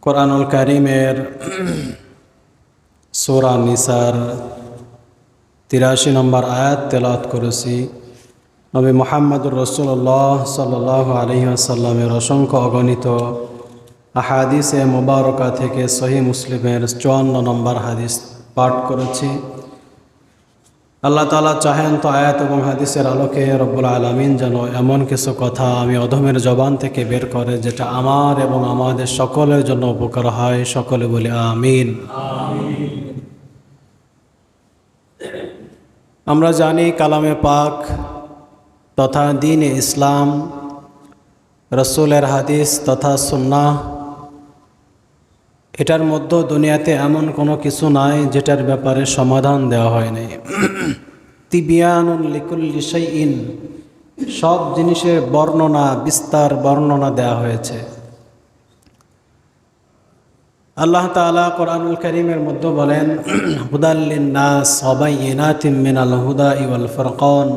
কোরআনুল কারীমের সূরা নিসার ৮৩ নম্বর আয়াত তেলাওয়াত করেছি। নবী মুহাম্মদুর রাসূলুল্লাহ সাল্লাল্লাহু আলাইহি ওয়াসাল্লামের অসংখ্য অগণিত আহাদিসে মুবারকা থেকে সহিহ মুসলিমের ৫৪ নম্বর হাদিস পাঠ করেছি। আল্লাহ তাআলা চাহেন তো আয়াত এবং হাদিসের আলোকে রব্বুল আলামিন যেন এমন কিছু কথা আমি অধমের জবান থেকে বের করে যেটা আমার এবং আমাদের সকলের জন্য উপকার হয়। সকলে বলি আমিন। আমরা জানি কালামে পাক তথা দ্বীন-এ ইসলাম, রসুলের হাদিস তথা সুন্নাহ, এটার মধ্যে দুনিয়াতে এমন কোনো কিছু নাই যেটার ব্যাপারে সমাধান দেওয়া হয় নাই। তিবিয়ানুন লিকুল্লি শাইইন, সব জিনিসের বর্ণনা, বিস্তার বর্ণনা দেওয়া হয়েছে। আল্লাহ তাআলা কোরআনুল কারীমের মধ্যে বলেন, হুদাল লিন-নাস ওয়া বাইয়িনাতিম মিনাল হুদা ওয়াল ফুরকান।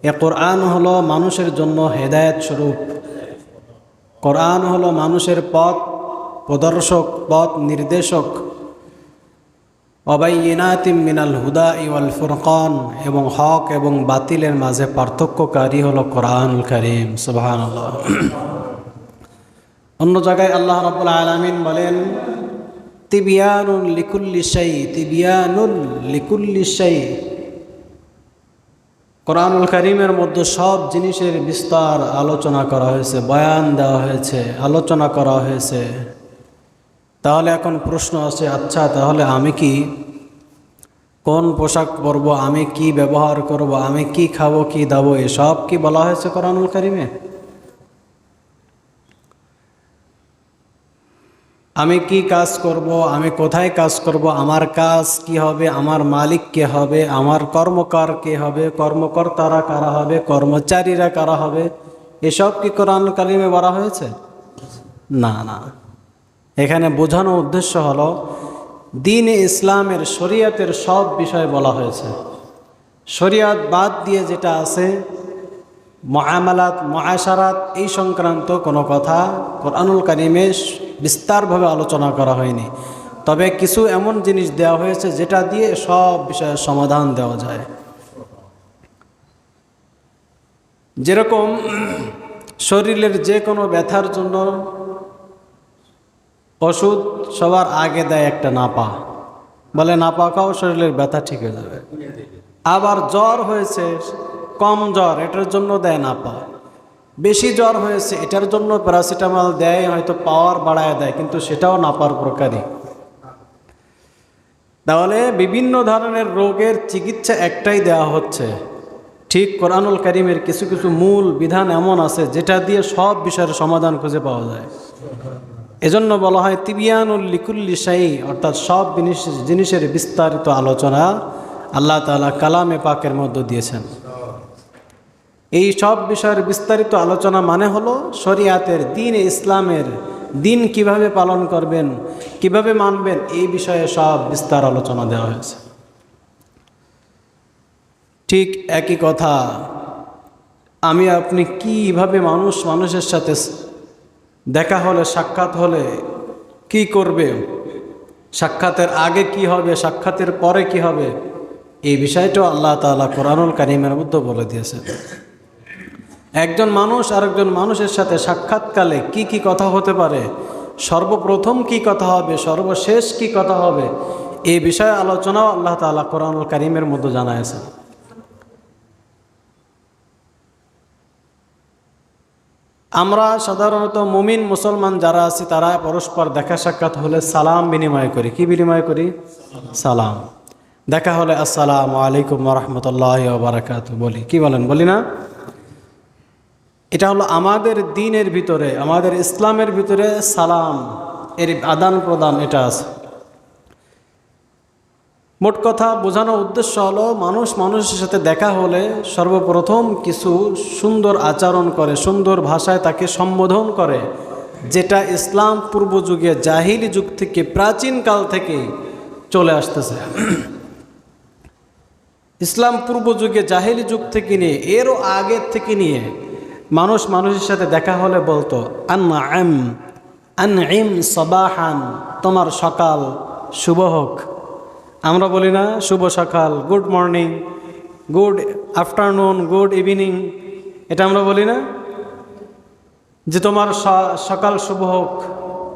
এ কোরআন হলো মানুষের জন্য হেদায়েত স্বরূপ। কোরআন হলো মানুষের পথ প্রদর্শক, পথ নির্দেশক। ওয়া বাইয়িনাতিম মিনাল হুদা ওয়াল ফুরকান, এবং হক এবং বাতিলের মাঝে পার্থক্যকারী হলো কোরআনুল কারীম। সুবহানাল্লাহ। অন্য জায়গায় আল্লাহ রাব্বুল আলামিন বলেন, তিবিয়ানুন লিকুল্লি শাই, তিবিয়ানুন লিকুল্লি শাই। কোরআনুল কারীমের মধ্যে সব জিনিসের বিস্তার আলোচনা করা হয়েছে, বয়ান দেওয়া হয়েছে, আলোচনা করা হয়েছে। তাহলে এখন প্রশ্ন আছে, আচ্ছা তাহলে আমি কি কোন পোশাক পরবো, আমি কি ব্যবহার করব, আমি কি খাবো, কি দাবো, এসব কি বলা হয়েছে কোরআনুল কারীমে? আমি কি কাজ করব, আমি কোথায় কাজ করব, আমার কাজ কি হবে, আমার মালিক কে হবে, আমার কর্মকার কে হবে, কর্মকর্তারা কারা হবে, কর্মচারীরা কারা হবে, এসব কি কোরআনুল কারীমে বলা হয়েছে? না না, এখানে বোঝানো উদ্দেশ্য হলো দ্বীন-এ ইসলামের শরীয়তের সব বিষয় বলা হয়েছে। শরীয়ত বাদ দিয়ে যেটা আছে, মুআমালাত, মুআশারাত, এই সংক্রান্ত কোনো কথা কোরআনুল কারীমে বিস্তারভাবে আলোচনা করা হয়নি। তবে কিছু এমন জিনিস দেওয়া হয়েছে যেটা দিয়ে সব বিষয়ের সমাধান দেওয়া যায়। যেরকম শরীরের যে কোনো ব্যথার জন্য ওষুধ সবার আগে দেয় একটা নাপা, বলে নাপা খাও, শরীরের ব্যথা ঠিক হয়ে যাবে। আবার জ্বর হয়েছে, কম জ্বর, এটার জন্য দেয় নাপা। বেশি জ্বর হয়েছে, এটার জন্য প্যারাসিটামল দেয়, হয়তো পাওয়ার বাড়ায় দেয়, কিন্তু সেটাও নাপার প্রকারই। তাহলে বিভিন্ন ধরনের রোগের চিকিৎসা একটাই দেওয়া হচ্ছে। ঠিক কোরআনুল কারীমের কিছু কিছু মূল বিধান এমন আছে যেটা দিয়ে সব বিষয়ের সমাধান খুঁজে পাওয়া যায়। এজন্য বলা হয় তিবিয়ানুল লিকুল্লি শাই, অর্থাৎ সব জিনিসের বিস্তারিত আলোচনা আল্লাহ তাআলা কালামে পাকের মধ্যে দিয়েছেন। এই সব বিষয়ের বিস্তারিত আলোচনা মানে হলো শরীয়তের, দ্বীন-এ ইসলামের দিন কিভাবে পালন করবেন, কিভাবে মানবেন, এই বিষয়ে সব বিস্তার আলোচনা দেওয়া হয়েছে। ঠিক একই কথা আমি আপনি কিভাবে মানুষের সাথে দেখা হলে, সাক্ষাৎ হলে কি করবে, সাক্ষাতের আগে কি হবে, সাক্ষাতের পরে কি হবে, এই বিষয়টাও আল্লাহ তাআলা কোরআনুল কারীমের মধ্যে বলে দিয়েছেন। একজন মানুষ আরেকজন মানুষের সাথে সাক্ষাৎকালে কি কি কথা হতে পারে, সর্বপ্রথম কি কথা হবে, সর্বশেষ কি কথা হবে, এই বিষয়ে আলোচনাও আল্লাহ তাআলা কোরআনুল কারীমের মধ্যে জানাইছেন। আমরা সাধারণত মুমিন মুসলমান যারা আছি তারা পরস্পর দেখা সাক্ষাৎ হলে সালাম বিনিময় করি। কি বিনিময় করি? সালাম। দেখা হলে আসসালামু আলাইকুম ওয়া রাহমাতুল্লাহি ওয়া বারাকাতুহু বলি। কি বলেন? বলি না? এটা হলো আমাদের দ্বীনের ভিতরে, আমাদের ইসলামের ভিতরে সালাম এর আদান প্রদান এটা আছে। মোট কথা বোঝানো উদ্দেশ্য হলো মানুষের সাথে দেখা হলে সর্বপ্রথম কিছু সুন্দর আচরণ করে, সুন্দর ভাষায় তাকে সম্বোধন করে, যেটা ইসলাম পূর্ব যুগে জাহিলি যুগ থেকে, প্রাচীন কাল থেকে চলে আসতেছে। ইসলাম পূর্ব যুগে জাহিলি যুগ থেকে নিয়ে, এরও আগের থেকে নিয়ে মানুষের সাথে দেখা হলে বলতো আন্নাআম, আনইম সাবাহান, তোমার সকাল শুভ হোক। আমরা বলি না শুভ সকাল, good morning, good afternoon, good evening, এটা আমরা বলি না? যে তোমার সকাল শুভ হোক,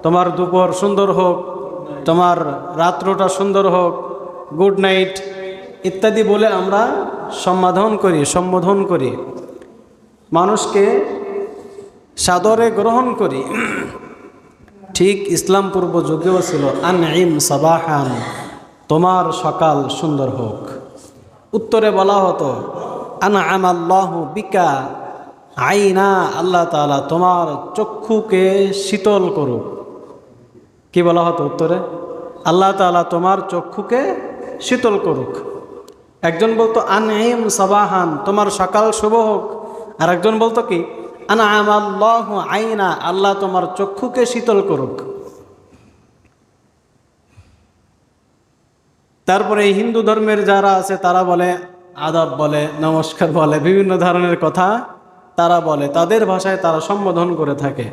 তোমার দুপুর সুন্দর হোক, তোমার রাত্রটা সুন্দর হোক, গুড নাইট ইত্যাদি বলে আমরা সম্বোধন করি, মানুষকে সাদরে গ্রহণ করি। ঠিক ইসলাম পূর্ব যুগেও ছিল আনইম সাবাহান, তোমার সকাল সুন্দর হোক। উত্তরে বলা হতো আনআমাল্লাহু বিকা আইনা, আল্লাহ তাআলা তোমার চক্ষুকে শীতল করুক। কি বলা হতো উত্তরে? আল্লাহ তাআলা তোমার চক্ষুকে শীতল করুক। একজন বলতো আনইম সাবাহান, তোমার সকাল শুভ হোক, আর একজন বলতো কি আনআমাল্লাহু আইনা, আল্লাহ তোমার চক্ষুকে শীতল করুক। তারপরে এই হিন্দু ধর্মের যারা আছে তারা বলে আদাব বলে, নমস্কার বলে, বিভিন্ন ধরনের কথা তারা বলে, তাদের ভাষায় তারা সম্বোধন করে থাকে।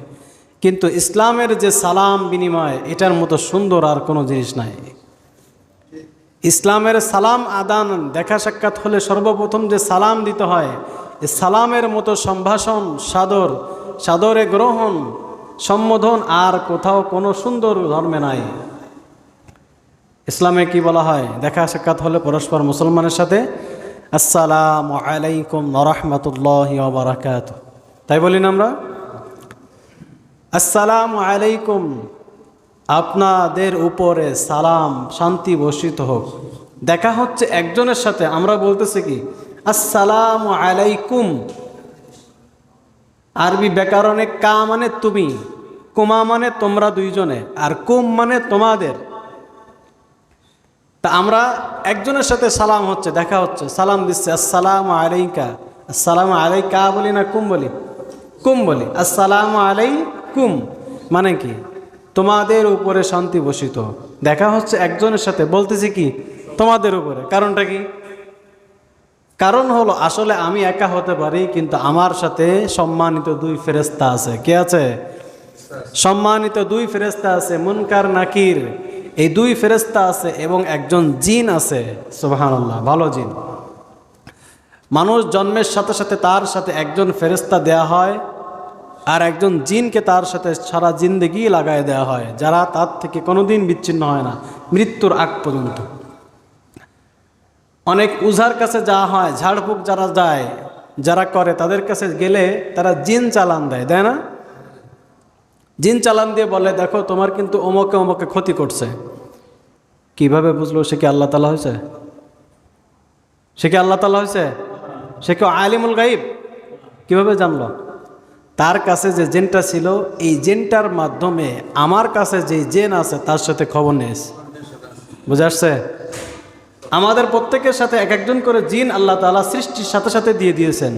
কিন্তু ইসলামের যে সালাম বিনিময়, এটার মতো সুন্দর আর কোনো জিনিস নাই। ইসলামের সালাম আদান, দেখা সাক্ষাৎ হলে সর্বপ্রথম যে সালাম দিতে হয়, এই সালামের মতো সম্ভাষণ, সাদরে গ্রহণ, সম্বোধন আর কোথাও কোনো সুন্দর ধর্মে নাই। ইসলামে কি বলা হয়? দেখা সাক্ষাৎ হলে পরস্পর মুসলমানের সাথে আসসালামু আলাইকুম ওয়া রাহমাতুল্লাহি ওয়া বারাকাতুহু, তাই বলি না আমরা? আসসালামু আলাইকুম, আপনাদের উপরে সালাম, শান্তি বর্ষিত হোক। দেখা হচ্ছে একজনের সাথে, আমরা বলতেছি কি আসসালামু আলাইকুম। আরবি ব্যাকরণে কা মানে তুমি, কুমা মানে তোমরা দুইজনে, আর কুম মানে তোমাদের। তা আমরা একজনের সাথে সালাম হচ্ছে, দেখা হচ্ছে, সালাম দিচ্ছে আসসালামু আলাইকা, আসসালামু আলাইকা বলি না কুম বলি? কুম বলি। আসসালামু আলাইকুম মানে কি তোমাদের উপরে শান্তি বর্ষিত। দেখা হচ্ছে একজনের সাথে, বলতেছি কি তোমাদের উপরে। কারণটা কি? কারণ হলো আসলে আমি একা হতে পারি, কিন্তু আমার সাথে সম্মানিত দুই ফেরেশতা আছে। কে আছে? সম্মানিত দুই ফেরেশতা আছে, মুনকার নাকির, এই দুই ফেরেশতা আছে এবং একজন জিন আছে। সুবহানাল্লাহ, ভালো জিন। মানুষ জন্মের সাথে সাথে তার সাথে একজন ফেরেশতা দেয়া হয়, আর একজন জিনকে তার সাথে সারা জিন্দেগি লাগায় দেওয়া হয়, যারা তার থেকে কোনোদিন বিচ্ছিন্ন হয় না মৃত্যুর আগ পর্যন্ত। অনেক উঝার কাছে যাওয়া হয়, ঝাড়ফুঁক যারা করে তাদের কাছে গেলে তারা জিন চালান দেয় না? জিন চালান দিয়ে বলে দেখো তোমার কিন্তু অমকে অমকে ক্ষতি করছে। কিভাবে বুঝলো সে কি আল্লাহ তাআলা হয়েছে? সে কি আল্লাহ তাআলা হয়েছে? সে কি আলিমুল গাইব? কিভাবে জানলো? তার কাছে যে জেনটা ছিল, এই জেনটার মাধ্যমে আমার কাছে যে জেন আছে তার সাথে খবর নিয়েছে। বুঝে আসছে? আমাদের প্রত্যেকের সাথে এক একজন করে জিন আল্লাহ তাআলা সৃষ্টির সাথে সাথে দিয়ে দিয়েছেন,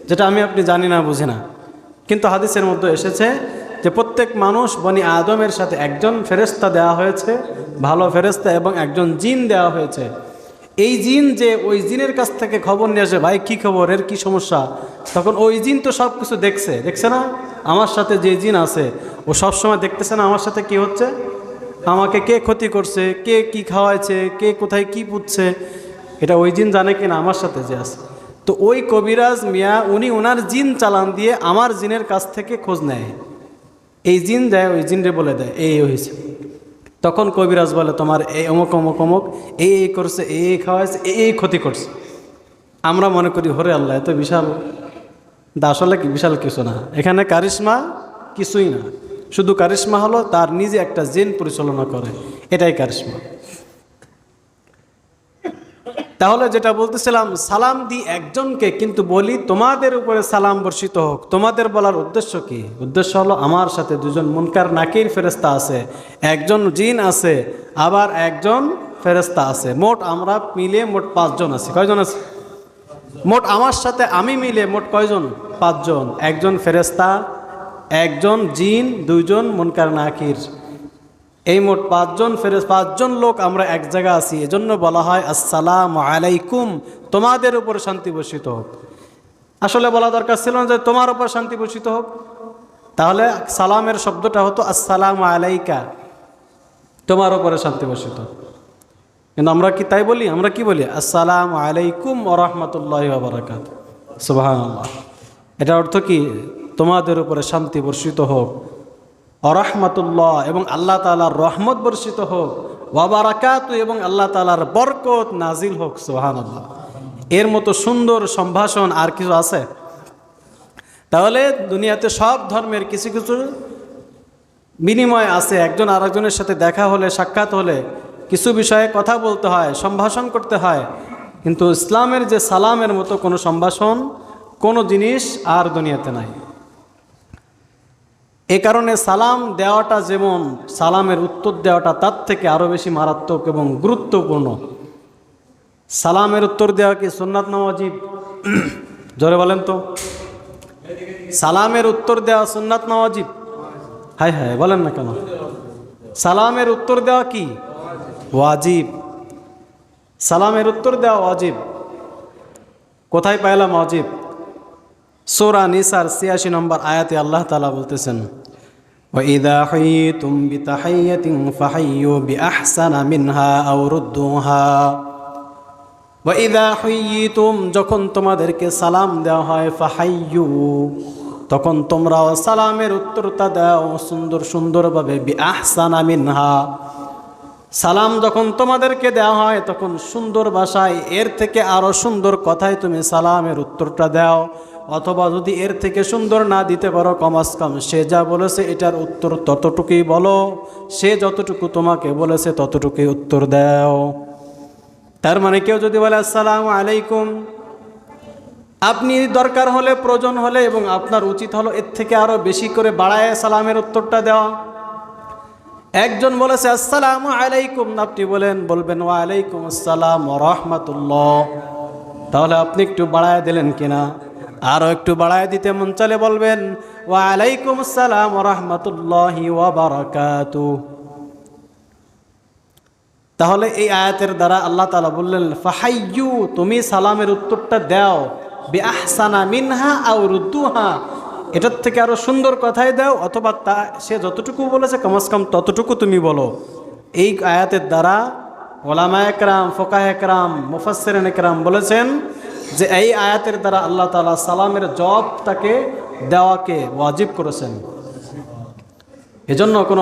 যেটা আমি আপনি জানি না, বুঝি না। কিন্তু হাদিসের মধ্যে এসেছে যে প্রত্যেক মানুষ বনি আদমের সাথে একজন ফেরেশতা দেওয়া হয়েছে, ভালো ফেরেশতা, এবং একজন জিন দেওয়া হয়েছে। এই জিন যে ওই জিনের কাছ থেকে খবর নিয়ে আসে, ভাই কি খবর, এর কি সমস্যা, তখন ওই জিন তো সব কিছু দেখছে না? আমার সাথে যে জিন আছে ও সবসময় দেখতেছে না আমার সাথে কি হচ্ছে, আমাকে কে ক্ষতি করছে, কে কি খাওয়াইছে, কে কোথায় কি পুচ্ছে, এটা ওই জিন জানে কিনা আমার সাথে যে আছে। তো ওই কবিরাজ মিয়া উনি ওনার জিন চালান দিয়ে আমার জিনের কাছ থেকে খোঁজ নেয়। এই জিন যায় ওই জিনরে বলে দেয় এই হয়েছে। তখন কবিরাজ বলে তোমার এই অমুক অমুক অমুক এই করছে, এই খাওয়াইছে, এই ক্ষতি করছে। আমরা মনে করি হরে আল্লাহ এত বিশাল, আসলে কি বিশাল কিছু না। এখানে কারিশমা কিছুই না, শুধু কারিশমা হলো তার নিজে একটা জিন পরিচালনা করে, এটাই কারিশমা। তাহলে যেটা বলতেছিলাম, সালাম দিই একজনকে, কিন্তু বলি তোমাদের উপরে সালাম বর্ষিত হোক। তোমাদের বলার উদ্দেশ্য কি? উদ্দেশ্য হলো আমার সাথে দুজন মুনকার নাকির ফেরেশতা আছে, একজন জিন আছে, আবার একজন ফেরেশতা আছে। মোট আমরা মিলে মোট 5 জন আছি। কয়জন আছে? মোট আমার সাথে আমি মিলে মোট কয়জন? 5 জন। একজন ফেরেশতা, একজন জিন, 2 জন মুনকার নাকির। এই মোট 5 জন লোক আমরা এক জায়গায় আছি। এজন্য বলা হয় আসসালামু আলাইকুম, তোমাদের উপর শান্তি বর্ষিত হোক। আসলে বলা দরকার ছিল না যে তোমার উপর শান্তি বর্ষিত হোক, তাহলে সালামের শব্দটা হতো আসসালামু আলাইকা, তোমার উপরে শান্তি বর্ষিত। কিন্তু আমরা কি তাই বলি? আমরা কি বলি? আসসালামু আলাইকুম ওয়া রাহমাতুল্লাহি ওয়া বারাকাতুহু। সুবহানাল্লাহ। এটার অর্থ কি? তোমাদের উপরে শান্তি বর্ষিত হোক, ওয়া রাহমাতুল্লাহ এবং আল্লাহ তাআলার রহমত বর্ষিত হোক, ওয়া বারাকাতুহু এবং আল্লাহ তাআলার বরকত নাজিল হোক। সুবহানাল্লাহ। এর মতো সুন্দর সম্ভাষণ আর কিছু আছে? তাহলে দুনিয়াতে সব ধর্মের কিছু কিছু বিনিময় আছে। একজন আরেকজনের সাথে দেখা হলে, সাক্ষাৎ হলে কিছু বিষয়ে কথা বলতে হয়, সম্ভাষণ করতে হয়, কিন্তু ইসলামের যে সালামের মতো কোনো সম্ভাষণ, কোনো জিনিস আর দুনিয়াতে নাই। এ কারণে সালাম দেওয়াটা যেমন সালামের উত্তর দেওয়াটা তার থেকে আরও বেশি মারাত্মক এবং গুরুত্বপূর্ণ। সালামের উত্তর দেওয়া কি সুন্নাত না ওয়াজিব? জোরে বলেন তো। সালামের উত্তর দেওয়া সুন্নাত না ওয়াজিব? হায় হায়, বলেন না কেন? সালামের উত্তর দেওয়া কি ওয়াজিব। সালামের উত্তর দেওয়া ওয়াজিব। কোথায় পাইলাম ওয়াজিব? সূরা নিসার ৮৬ নম্বর আয়াতে আল্লাহ তাআলা বলতেছেন, وَإِذَا حُيِّيتُمْ بِتَحِيَّةٍ فَحَيُّوا بِأَحْسَنَ مِنْهَا أَوْ رُدُّوهَا। وَإِذَا حُيِّيتُمْ, যখন তোমাদেরকে সালাম দেওয়া হয়, ফাহাইয়ু, তখন তোমরাও সালামের উত্তরটা দাও সুন্দর সুন্দরভাবে, বিআহসানা মিনহা, সালাম যখন তোমাদেরকে দেওয়া হয় তখন সুন্দর ভাষায়, এর থেকে আরও সুন্দর কথায় তুমি সালামের উত্তরটা দাও। অথবা যদি এর থেকে সুন্দর না দিতে পারো, কমাস কম সে যা বলেছে এটার উত্তর ততটুকুই বলো, সে যতটুকু তোমাকে বলেছে ততটুকুই উত্তর দাও। তার মানে কেউ যদি বলে আসসালামু আলাইকুম, আপনি দরকার হলে, প্রয়োজন হলে এবং আপনার উচিত হলো এর থেকে আরও বেশি করে বাড়ায় সালামের উত্তরটা দেওয়া। একজন বলেছে আসসালামু আলাইকুম, আপনি বলবেন ওয়া আলাইকুম আসসালাম ওয়া রাহমাতুল্লাহ, তাহলে আপনি একটু বাড়ায় দিলেন কিনা? আরও একটু বাড়ায় দিতে মন চলে বলবেন ওয়া আলাইকুম আসসালাম ওয়া রাহমাতুল্লাহি ওয়া বারাকাতুহু। তাহলে এই আয়াতের দ্বারা আল্লাহ তাআলা বললেন ফাহাইয়ু, তুমি সালামের উত্তরটা দাও, বিআহসানা মিনহা আও রুদ্দুহা, এটার থেকে আরও সুন্দর কথাই দাও, অথবা তা সে যতটুকু বলেছে কমস কম ততটুকু তুমি বলো। এই আয়াতের দ্বারা ওলামায়ে কেরাম, ফোকাহে কেরাম, মুফাসসিরিনে কেরাম বলেছেন যে এই আয়াতের দ্বারা আল্লাহ তাআলা সালামের জবাবটাকে দেওয়াকে ওয়াজিব করেছেন। এজন্য কোনো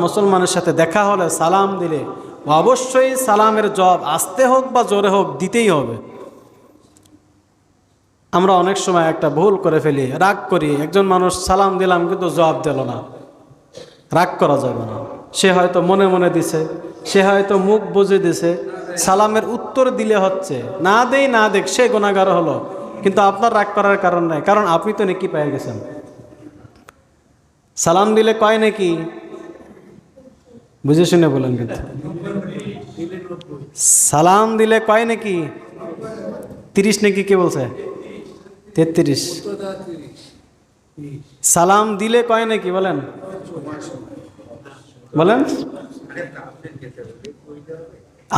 মুসলমানের সাথে দেখা হলে, সালাম দিলে অবশ্যই সালামের জবাব আস্তে হোক বা জোরে হোক দিতেই হবে। আমরা অনেক সময় একটা ভুল করে ফেলি, রাগ করি, একজন মানুষ সালাম দিলাম কিন্তু জবাব দিল না। রাগ করা যাবে না। সে হয়তো মনে মনে দিছে, সে হয়তো মুখ বুঝে দিছে, সালামের উত্তর দিলে হচ্ছে, না দেই না দেখ সে গুনাহগার হলো, কিন্তু আপনার রাগ করার কারণ নাই, কারণ আপনি তো নেকি পেয়ে গেছেন। সালাম দিলে কয় নাকি? বুঝে শুনে বলেন। কিন্তু সালাম দিলে কয় নাকি? 30 নাকি? কে বলছে? 33। সালাম দিলে কয় নাকি? বলেন বলেন।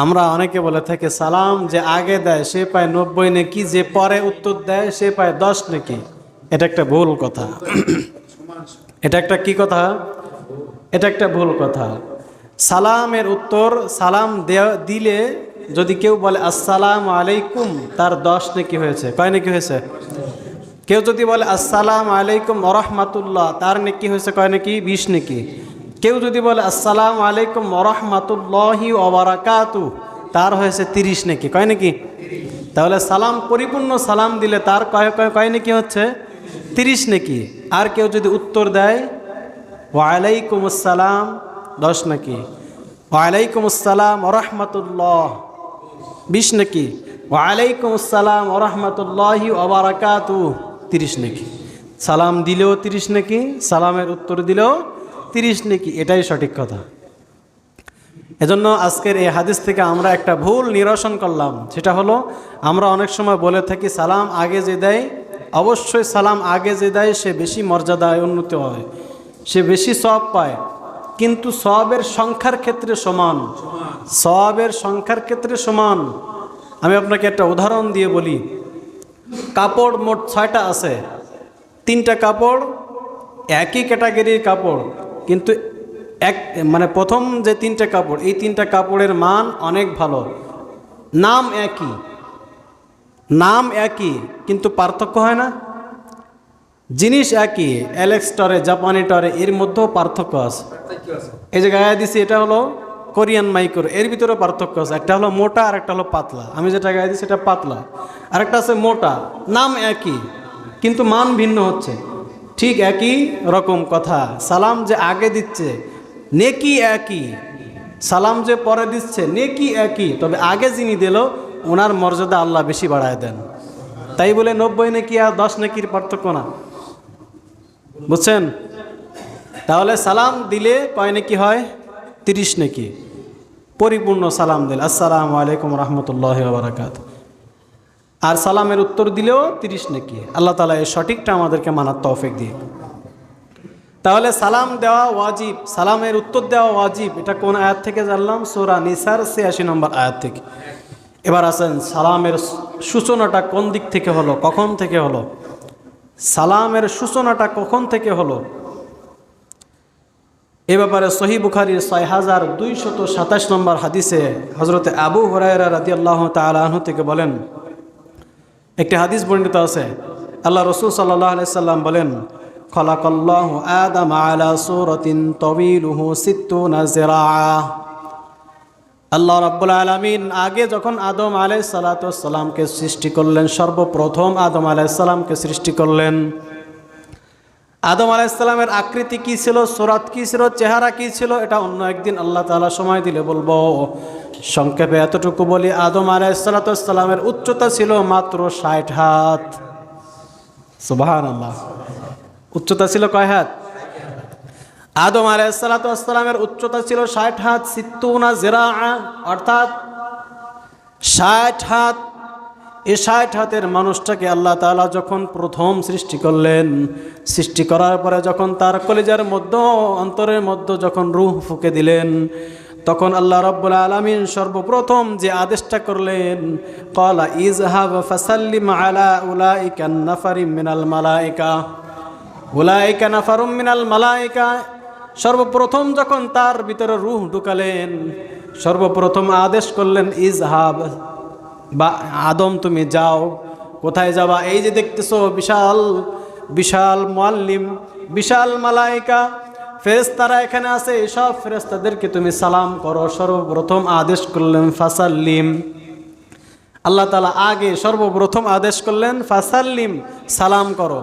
আমরা অনেকে বলে থাকে সালাম যে আগে দেয় সে পায় 90 নাকি, যে পরে উত্তর দেয় সে পায় 10 নাকি। এটা একটা ভুল কথা। এটা একটা কি কথা? এটা একটা ভুল কথা। সালামের উত্তর, সালাম দিলে যদি কেউ বলে আসসালামু আলাইকুম, তার 10 নাকি হয়েছে। কয় নাকি হয়েছে? কেউ যদি বলে আসসালামু আলাইকুম ওয়া রাহমাতুল্লাহ, তার নাকি হয়েছে কয় নাকি? 20 নাকি। কেউ যদি বলে আসসালামু আলাইকুম ওয়া রাহমাতুল্লাহি ওয়া বারাকাতুহু, তার হয়েছে 30 নাকি। কয় নাকি? তাহলে সালাম পরিপূর্ণ সালাম দিলে তার কয় নাকি হচ্ছে? 30 নাকি। আর কেউ যদি উত্তর দেয় ওয়া আলাইকুম আসসালাম, 10 নাকি। ওয়া আলাইকুম আসসালাম ওয়া রাহমাতুল্লাহ, 20 নাকি। ওয়া আলাইকুম আসসালাম ওয়া রাহমাতুল্লাহি ওয়া বারাকাতুহু, 30 নাকি। সালাম দিলেও 30 নাকি, সালামের উত্তর দিলেও 30 নাকি। এটাই সঠিক কথা। এজন্য আজকের এই হাদিস থেকে আমরা একটা ভুল নিরসন করলাম। সেটা হলো, আমরা অনেক সময় বলে থাকি সালাম আগে যে দেয়, অবশ্যই সালাম আগে যে দেয় সে বেশি মর্যাদায় উন্নত হয়, সে বেশি সওয়াব পায়, কিন্তু সওয়াবের সংখ্যার ক্ষেত্রে সমান। সওয়াবের সংখ্যার ক্ষেত্রে সমান। আমি আপনাকে একটা উদাহরণ দিয়ে বলি। কাপড় মোট 6টা আছে, 3টা কাপড় একই ক্যাটাগরির কাপড়, কিন্তু এক মানে প্রথম যে তিনটা কাপড়, এই তিনটা কাপড়ের মান অনেক ভালো, নাম একই, নাম একই, কিন্তু পার্থক্য হয় না। জিনিস একই, অ্যালেক্স টরে, জাপানি টরে, এর মধ্যেও পার্থক্য আছে। এই যে গায়ে দিছি এটা হলো কোরিয়ান মাইক্রো, এর ভিতরে পার্থক্য আছে। একটা হলো মোটা আর একটা হলো পাতলা। আমি যেটা গায়ে দিছি এটা পাতলা, আরেকটা আছে মোটা। নাম একই কিন্তু মান ভিন্ন হচ্ছে। ঠিক একই রকম কথা, সালাম যে আগে দিচ্ছে নেকি একই, সালাম যে পরে দিচ্ছে নেকি একই, তবে আগে যিনি দিল ওনার মর্যাদা আল্লাহ বেশি বাড়ায় দেন। তাই বলে 90 নেকি আর 10 নেকির পার্থক্য না, বুঝছেন? তাহলে সালাম দিলে কয় নেকি হয়? 30 নেকি পরিপূর্ণ সালাম দিলে, আসসালামু আলাইকুম রহমতুল্লাহ বারাকাত। আর সালামের উত্তর দিলেও 30 নেকি। আল্লাহ তাআলা এই সঠিকটা আমাদেরকে মানার তৌফিক দিয়ে। তাহলে সালাম দেওয়া ওয়াজিব, সালামের উত্তর দেওয়া ওয়াজিব। এটা কোন আয়াত থেকে জানলাম? সূরা নিসার 86 নম্বর আয়াত থেকে। এবার আসেন, সালামের সূচনাটা কোন দিক থেকে হলো, কখন থেকে হলো? সালামের সূচনাটা কখন থেকে হলো? এ ব্যাপারে সহিহ বুখারীর 6227 নম্বর হাদিসে হযরতে আবু হুরায়রা রাদিয়াল্লাহু তাআলা আনহু থেকে বলেন, একটি হাদিস বর্ণিত আছে, আল্লাহ রাসূল সাল্লাল্লাহু আলাইহি সাল্লাম বলেন, খালাকাল্লাহু আদম আলা সূরাতিন তাওয়িলুহু 60 জিরাআ। আল্লাহ রাব্বুল আলামিন আগে যখন আদম আলাইহিস সালাতু ওয়াস সালামকে সৃষ্টি করলেন, সর্বপ্রথম আদম আলাইহিস সালামকে সৃষ্টি করলেন। আদম আলাইহিস সালামের আকৃতি কি ছিল, সুরাত কি ছিল, চেহারা কি ছিল, এটা অন্য একদিন আল্লাহ তাআলা সময় দিলে বলবো। সংক্ষেপে এতটুকু বলি, আদম আলাইহিস সালাতু ওয়াস সালামের উচ্চতা ছিল মাত্র 60 হাত। সুবহানাল্লাহ। উচ্চতা ছিল কয় হাত? আদম আলাইহিস সালাতু ওয়াস সালামের উচ্চতা ছিল 60 হাত, 60 জিরাআ, অর্থাৎ 60 হাত। এই 60 হাতের মানুষটাকে আল্লাহ তাআলা যখন প্রথম সৃষ্টি করলেন, সৃষ্টি করার পরে যখন তার কলিজার মধ্যে, অন্তরের মধ্যে যখন রূহ ফুঁকে দিলেন, তখন আল্লাহ রাব্বুল আলামিন সর্বপ্রথম যে আদেশটা করলেন, ক্বালা ইযহাব ফাসাল্লিম আলা উলাইকা নাফারিম মিনাল মালায়েকা, উলাইকা নাফারুম মিনাল মালায়েকা। সর্বপ্রথম যখন তার ভিতরে রূহ ঢুকালেন, সর্বপ্রথম আদেশ করলেন, ইযহাব, বা আদম তুমি যাও। কোথায় যাবা? এই যে দেখতেছো বিশাল বিশাল মুআল্লিম, বিশাল মালায়েকা, ফেরেশতারা এখানে আছে, এই সব ফেরেশতাদেরকে তুমি সালাম করো। সর্বপ্রথম আদেশ করলেন ফাসাল্লিম। আল্লাহ তাআলা আগে সর্বপ্রথম আদেশ করলেন ফাসাল্লিম, সালাম করো।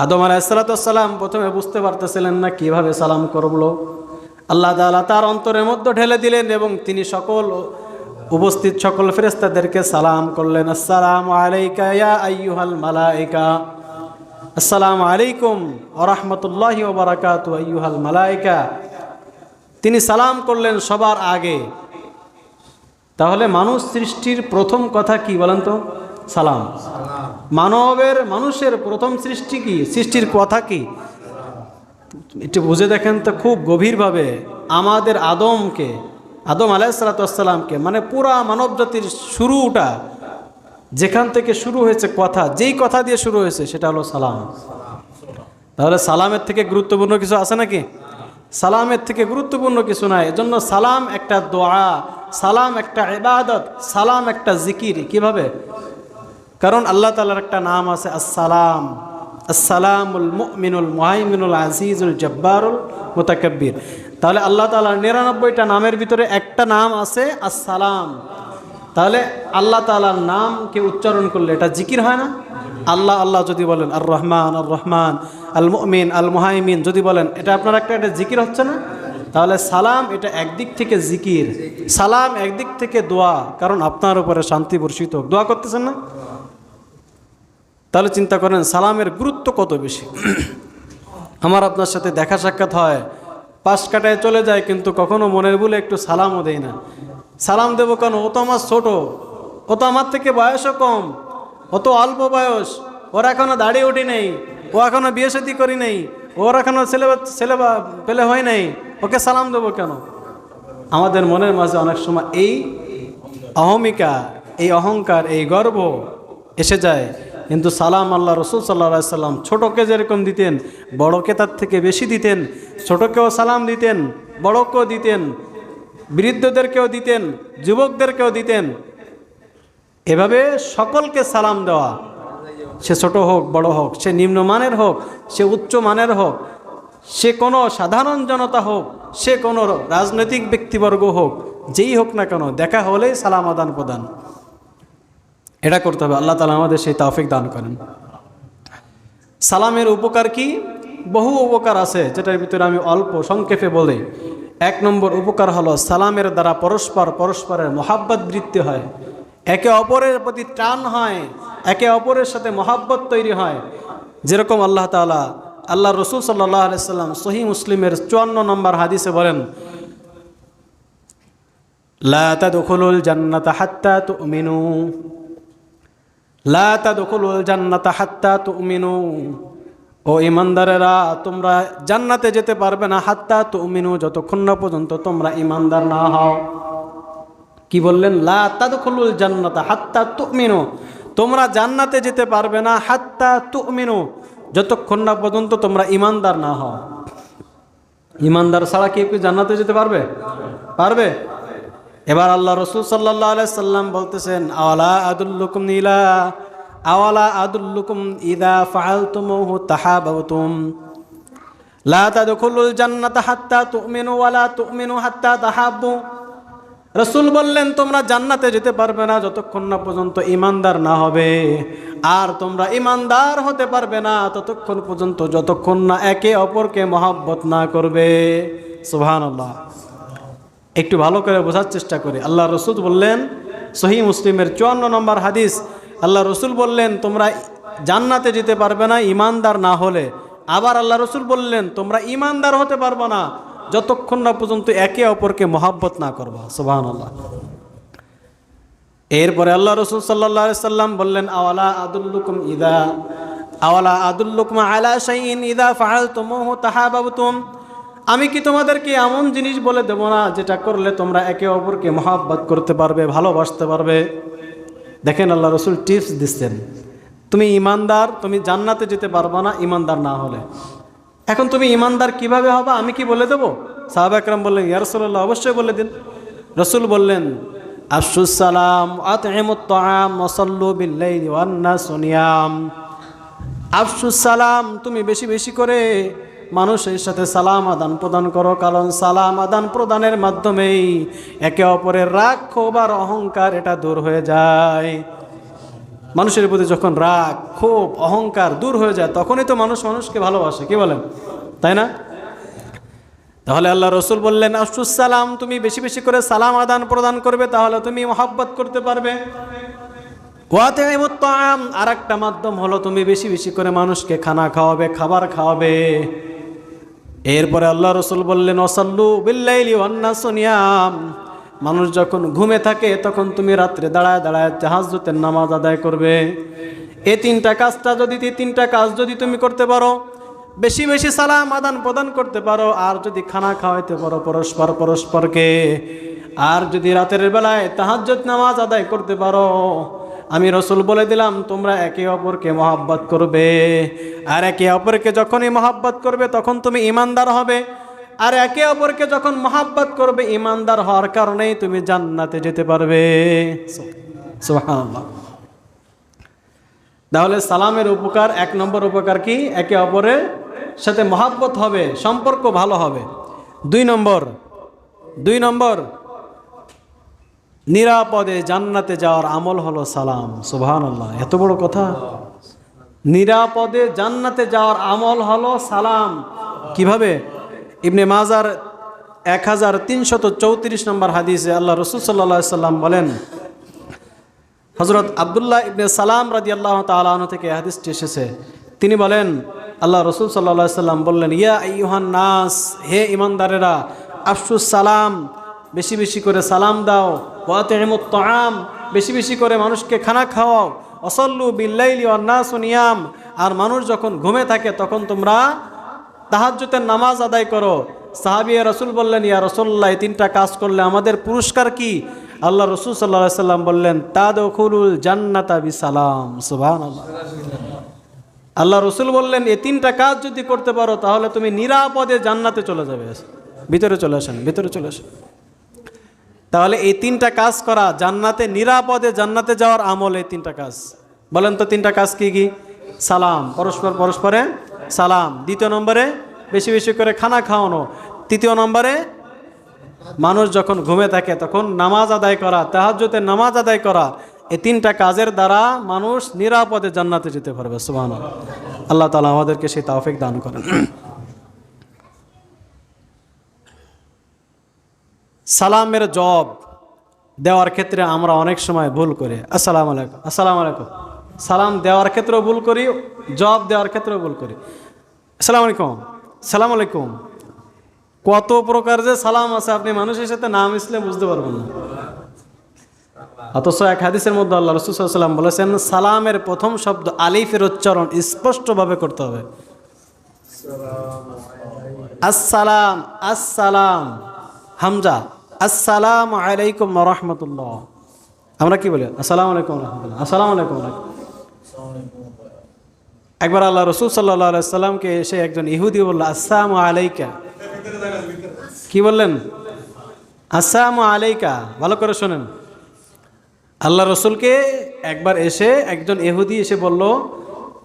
আদম আলাইহিস সালাতু ওয়াস সালাম প্রথমে বুঝতে পারতেছিলেন না কিভাবে সালাম করবো। আল্লাহ তাআলা তার অন্তরের মধ্যে ঢেলে দিলেন এবং তিনি সকল উপস্থিত সকল ফেরেশতাদেরকে সালাম করলেন, আসসালামু আলাইকা ইয়া আইয়ুহাল মালায়েকা, আসসালামু আলাইকুম ওয়া রাহমাতুল্লাহি ওয়া বারাকাতুহু আইয়ুহাল মালায়েকা। তিনি সালাম করলেন সবার আগে। তাহলে মানুষ সৃষ্টির প্রথম কথা কি বলেন তো? সালাম। মানুষের প্রথম সৃষ্টি কি? সৃষ্টির কথা কি? একটু বুঝে দেখেন তো খুব গভীরভাবে। আমাদের আদম আলাইহিস সালাতু ওয়াস সালামকে, মানে পুরা মানব জাতির শুরুটা যেখান থেকে শুরু হয়েছে, কথা যেই কথা দিয়ে শুরু হয়েছে সেটা হলো সালাম। তাহলে সালামের থেকে গুরুত্বপূর্ণ কিছু আছে নাকি? সালামের থেকে গুরুত্বপূর্ণ কিছু নাই। এজন্য সালাম একটা দোয়া, সালাম একটা ইবাদত, সালাম একটা জিকির। কিভাবে? কারণ আল্লাহ তাআলার একটা নাম আছে আসসালাম, আসসালামুল মুমিনুল মুহাইমিনুল আজিজুল জব্বারুল মুতাকাব্বির। তাহলে আল্লাহ তাআলার 99টা নামের ভিতরে একটা নাম আছে আসসালাম। তাহলে আল্লাহ তাআলার নামকে উচ্চারণ করলে এটা জিকির হয় না? আল্লাহ আল্লাহ যদি বলেন, আর রহমান আল মুমিন আল মুহাইমিন যদি বলেন, এটা আপনার একটা জিকির হচ্ছে না? তাহলে সালাম এটা একদিক থেকে জিকির, সালাম একদিক থেকে দোয়া, কারণ আপনার উপরে শান্তি বর্ষিত হোক, দোয়া করতেছেন না? তাহলে চিন্তা করেন সালামের গুরুত্ব কত বেশি। আমার আপনার সাথে দেখা সাক্ষাৎ হয়, পাশ কাটায় চলে যায়, কিন্তু কখনো মনের ভুলে একটু সালামও দেয় না। সালাম দেবো কেন? ও তো আমার ছোট, ও তো আমার থেকে বয়সও কম, ও তো অল্প বয়স, ওর এখনো দাড়ি উঠি নেই, ও এখনো বিয়ে শাদী করি নেই, ওর এখনো ছেলে পেলে হয় নাই, ওকে সালাম দেবো কেন? আমাদের মনের মাঝে অনেক সময় এই অহমিকা, এই অহংকার, এই গর্ব এসে যায়। কিন্তু সালাম আল্লাহ রসুল সাল্লাল্লাহু আলাইহি সাল্লাম ছোটকে যেরকম দিতেন বড়কে তার থেকে বেশি দিতেন। ছোটকেও সালাম দিতেন, বড়কেও দিতেন, বৃদ্ধদেরকেও দিতেন, যুবকদেরকেও দিতেন। এভাবে সকলকে সালাম দেওয়া, সে ছোট হোক বড় হোক, সে নিম্নমানের হোক, সে উচ্চ মানের হোক, সে কোনো সাধারণ জনতা হোক, সে কোনো রাজনৈতিক ব্যক্তিবর্গ হোক, যেই হোক না কেন, দেখা হলেই সালাম আদান প্রদান এটা করতে হবে। আল্লাহ তাআলা আমাদের সেই তৌফিক দান করেন। সালামের উপকার কি? বহু উপকার আছে, যেটার ভিতরে আমি অল্প সংক্ষেপে বলি। 1 নম্বর উপকার হলো সালামের দ্বারা পরস্পরের মহাব্বত বৃদ্ধি হয়, একে অপরের প্রতি টান হয়, একে অপরের সাথে মহাব্বত তৈরি হয়। যেরকম আল্লাহ তাআলা আল্লাহ রসুল সাল্লাল্লাহু আলাইহি সাল্লাম সহিহ মুসলিমের 54 নম্বর হাদিসে বলেন, লা তাদখুলুল জান্নাতা হাত্তা তুমিনু, লা তাদখুলুল জান্নাতা হাত্তা তুমিনু, ও ঈমানদারেরা তোমরা জান্নাতে যেতে পারবে না, হাত্তা তুমিনু, যতক্ষণ না পর্যন্ত তোমরা ঈমানদার না হও। কি বললেন? লা তাদখুলুল জান্নাতা হাত্তা তুমিনু, তোমরা জান্নাতে যেতে পারবে না, হাত্তা তুমিনু, যতক্ষণ না পর্যন্ত তোমরা ঈমানদার না হও। ঈমানদার ছাড়া কি কেউ জান্নাতে যেতে পারবে? পারবে? এবার আল্লাহ রসুল সাল্লাল্লাহু আলাইহি সাল্লাম বলতেছেন, আওয়ালা আদুল্লুকুম ইদা ফাআলতুমুহু তাহাবাবতুম, লা তাদখুলুল জান্নাতা হাত্তা তুমিনু ওয়া লা তুমিনু হাত্তা তাহাব্বু। রসুল বললেন, তোমরা জান্নাতে যেতে পারবে না যতক্ষণ না পর্যন্ত ঈমানদার না হবে, আর তোমরা ঈমানদার হতে পারবে না ততক্ষণ পর্যন্ত যতক্ষণ না একে অপরকে মহব্বত না করবে। সুবহানাল্লাহ। একটু ভালো করে বোঝার চেষ্টা করি। আল্লাহ রসুল বললেন, সহিহ মুসলিমের 54 নম্বর হাদিস, আল্লাহ রসুল বললেন তোমরা জান্নাতে যেতে পারবে না ঈমানদার না হলে। আবার আল্লাহ রসুল বললেন তোমরা ঈমানদার হতে পারবে না যতক্ষণ না পর্যন্ত একে অপরকে মহব্বত না করবা। সুবহানাল্লাহ। এরপরে আল্লাহ রসুল সাল্লাল্লাহু আলাইহি সাল্লাম বললেন, আওয়ালা আদুল্লুকুম আলা শাইইন ইযা ফাআলতুমুহু তাহাবাবতুম, আমি কি তোমাদেরকে এমন জিনিস বলে দেব না যেটা করলে তোমরা একে অপরকে মহব্বত করতে পারবে, ভালোবাসতে পারবে? দেখেন আল্লাহ রসুল টিপস দিচ্ছেন, তুমি ঈমানদার, তুমি জান্নাতে যেতে পারবে না ঈমানদার না হলে। এখন তুমি ঈমানদার কিভাবে হবে, আমি কি বলে দেবো? সাহাবা একরাম বললেন, ইয়া রাসূলুল্লাহ, অবশ্যই বলে দিন। রসুল বললেন, আফশুস সালাম আতঈমুত তাআম ওয়া সাল্লু বিল-লাইলি ওয়ান নাসু নিয়াম। আফশুস সালাম, তুমি বেশি বেশি করে মানুষের সাথে সালাম আদান প্রদান করো, কারণ সালাম আদান প্রদানের মাধ্যমেই একে অপরের রাগ, ক্ষোভ আর অহংকার এটা দূর হয়ে যায়। মানুষের প্রতি যখন রাগ, ক্ষোভ, অহংকার দূর হয়ে যায়, তখনই তো মানুষ মানুষকে ভালোবাসে। কি বলেন? তাই না? তাহলে আল্লাহ রসুল বললেন, আফশুস সালাম, তুমি বেশি বেশি করে সালাম আদান প্রদান করবে, তাহলে তুমি মহব্বত করতে পারবে। ওয়াতিমুত তাআম, আরেকটা মাধ্যম হলো তুমি বেশি বেশি করে মানুষকে খানা খাওয়াবে, খাবার খাওয়াবে। এরপরে আল্লাহ রসুল বললেন, ওয়াসাল্লু বিল-লাইলি ওয়ান নাসু নিয়াম, মানুষ যখন ঘুমে থাকে তখন তুমি রাত্রে দাঁড়ায় দাঁড়ায় তাহাজ্জুদের নামাজ আদায় করবে। এই তিনটা কাজ যদি তুমি করতে পারো, বেশি বেশি সালাম আদান প্রদান করতে পারো, আর যদি খানা খাওয়াইতে পারো পরস্পরকে, আর যদি রাতের বেলায় তাহাজ্জুদ নামাজ আদায় করতে পারো, আমি রসুল বলে দিলাম তোমরা একে অপরকে মহব্বত করবে। আর একে অপরকে যখনই মহব্বত করবে তখন তুমি ঈমানদার হবে। আর একে অপরকে যখন মহব্বত করবে, ঈমানদার হওয়ার কারণেই তুমি জান্নাতে যেতে পারবে। সুবহানাল্লাহ। তাহলে সালামের উপকার, 1 নম্বর উপকার কি? একে অপরের সাথে মহব্বত হবে, সম্পর্ক ভালো হবে। 2 নম্বর নিরাপদে জান্নাতে যাওয়ার আমল হলো সালাম। সুবহানাল্লাহ, এত বড় কথা। নিরাপদে জান্নাতে যাওয়ার আমল হলো সালাম। কিভাবে? ইবনে মাজার 1334 নম্বর হাদিসে আল্লাহ রসুল সাল্লাল্লাহু আলাইহি সাল্লাম বলেন, হযরত আব্দুল্লাহ ইবনে সালাম রাদিয়াল্লাহু তাআলা আনহু থেকে হাদিসটি এসেছে। তিনি বলেন, আল্লাহ রসুল সাল্লাল্লাহু আলাইহি সাল্লাম বললেন, ইয়া আইয়ুহান নাস, হে ঈমানদারেরা, আফশুস সালাম, বেশি বেশি করে সালাম দাও। ওয়াতিমুত তাআম, বেশি বেশি করে মানুষকে খানা খাওয়াও। ওয়াসাল্লু বিল-লাইলি ওয়ান নাসু নিয়াম, আর মানুষ যখন ঘুমে থাকে তখন তোমরা তাহাজ্জুদের নামাজ আদায় করো। সাহাবী রাসূল বললেন, ইয়া রাসূলুল্লাহ, এই 3টা কাজ করলে আমাদের পুরস্কার কি? আল্লাহ রসুল সাল্লাল্লাহু আলাইহি সাল্লাম বললেন, তাদখুলুল জান্নাতা বিসালাম। সুবহানাল্লাহ। আল্লাহ রসুল বললেন এই তিনটা কাজ যদি করতে পারো তাহলে তুমি নিরাপদে জান্নাতে চলে যাবে। ভিতরে চলে আসেন, ভিতরে চলে আসেন। তাহলে এই তিনটা কাজ করা, জান্নাতে নিরাপদে জান্নাতে যাওয়ার আমল এই তিনটা কাজ। বলেন তো তিনটা কাজ কি কি? সালাম, পরস্পরে সালাম। দ্বিতীয় নম্বরে বেশি বেশি করে খানা খাওয়ানো। তৃতীয় নম্বরে মানুষ যখন ঘুমে থাকে তখন নামাজ আদায় করা, তাহাজ্জুদের নামাজ আদায় করা। এই তিনটা কাজের দ্বারা মানুষ নিরাপদে জান্নাতে যেতে পারবে। সুবহানাল্লাহ। আল্লাহ তাআলা আমাদেরকে সেই তৌফিক দান করেন। সালামের জবাব দেওয়ার ক্ষেত্রে আমরা অনেক সময় ভুল করি। আসসালামু আলাইকুম, আসসালামু আলাইকুম। সালাম দেওয়ার ক্ষেত্রেও ভুল করি, জবাব দেওয়ার ক্ষেত্রেও ভুল করি। আসসালামু আলাইকুম, সালাম আলাইকুম। কত প্রকার যে সালাম আছে, আপনি মানুষের সাথে না মিশলে বুঝতে পারবেন না। অথচ এক হাদিসের মধ্যে আল্লাহ রাসূল সাল্লাল্লাহু আলাইহি ওয়াসাল্লাম বলেছেন, সালামের প্রথম শব্দ আলিফের উচ্চারণ স্পষ্টভাবে করতে হবে। আসসালাম, আসসালাম, হামজা, আসসালামু আলাইকুম ওয়া রাহমাতুল্লাহ। আমরা কি বলি? আসসালামু আলাইকুম ওয়া রাহমাতুল্লাহ, আসসালামু আলাইকুম ওয়া রাহমাতুল্লাহ। একবার আল্লাহ রাসূল সাল্লাল্লাহু আলাইহি ওয়াসাল্লামকে এসে একজন ইহুদি বলল, আসসালামু আলাইকা। কি বললেন? আসসালামু আলাইকা। ভালো করে শোনেন। আল্লাহ রসুলকে একবার এসে একজন ইহুদি এসে বলল,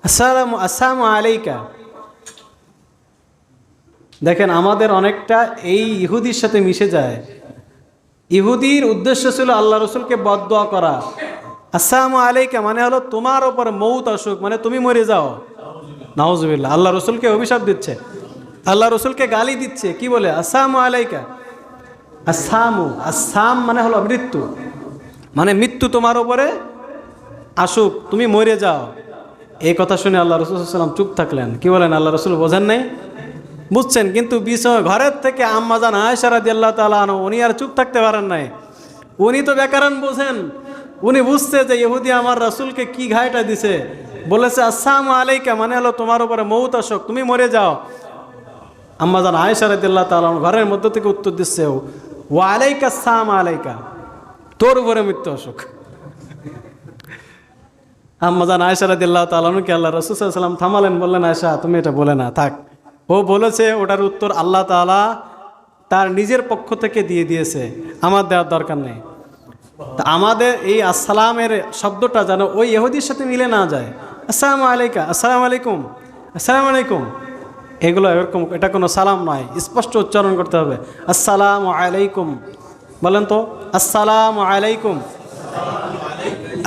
আসসালামু আলাইকা। দেখেন আমাদের অনেকটা এই ইহুদির সাথে মিশে যায়। ইহুদির উদ্দেশ্য ছিল আল্লাহ রসুলকে বদদুয়া করা। আসসালামু আলাইকা মানে হলো তোমার ওপর মৌত আসুক, মানে তুমি মরে যাও। নাউজুবিল্লাহ। আল্লাহ রসুলকে অভিশাপ দিচ্ছে, আল্লাহ রসুলকে গালি দিচ্ছে। কি বলে? আসসালামু আলাইকা। আসাম মানে হলো মৃত্যু, মানে মৃত্যু তোমার উপরে আসুক, তুমি মরে যাও। এই কথা শুনে আল্লাহ রাসূল সাল্লাল্লাহু আলাইহি ওয়াসাল্লাম চুপ থাকলেন। কি বলেন? আল্লাহ রসুল বোঝেন নাই? বুঝছেন, কিন্তু বিষয় ঘরের থেকে আম্মা জান আয়েশা রাদিয়াল্লাহু তাআলা আনহা উনি আর চুপ থাকতে পারেন নাই। উনি তো ব্যাকরণ বোঝেন, উনি বুঝছে যে ইহুদি আমার রাসূলকে কি ঘায়টা দিছে। বলেছে আসসালামু আলাইকা মানে হলো তোমার উপরে মৌত আসুক, তুমি মরে যাও। আম্মা জান আয়েশা রাদিয়াল্লাহু তাআলা ঘরের মধ্য থেকে উত্তর দিচ্ছে, ওয়া আলাইকা আসসালাম আলাইকা, তোর উপরে মৃত্যু আসুক। আম্মা জান আয়েশা রাদিয়াল্লাহু তাআলা কে আল্লাহ রাসূল সাল্লাল্লাহু আলাইহি ওয়াসাল্লাম থামালেন, বললেন আয়েশা তুমি এটা বলে না, থাক। ও বলেছে, ওটার উত্তর আল্লাহ তাআলা তার নিজের পক্ষ থেকে দিয়ে দিয়েছে, আমার দেওয়ার দরকার নেই। তা আমাদের এই আসসালামের শব্দটা যেন ওই ইহুদির সাথে মিলে না যায়। আসসালামু আলাইকা, আসসালামু আলাইকুম, আসসালামু আলাইকুম, এগুলো এরকম, এটা কোনো সালাম নয়, স্পষ্ট উচ্চারণ করতে হবে। আসসালামু আলাইকুম বলেন তো, আসসালামু আলাইকুম।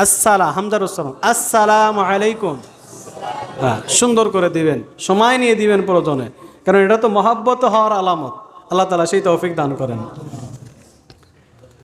আসসালাম হামজার উচ্চারণ, আসসালামু আলাইকুম। হ্যাঁ, সুন্দর করে দিবেন, সময় নিয়ে দিবেন প্রয়োজনে, কারণ এটা তো মহব্বত হওয়ার আলামত। আল্লাহ তাআলা সেই তৌফিক দান করেন।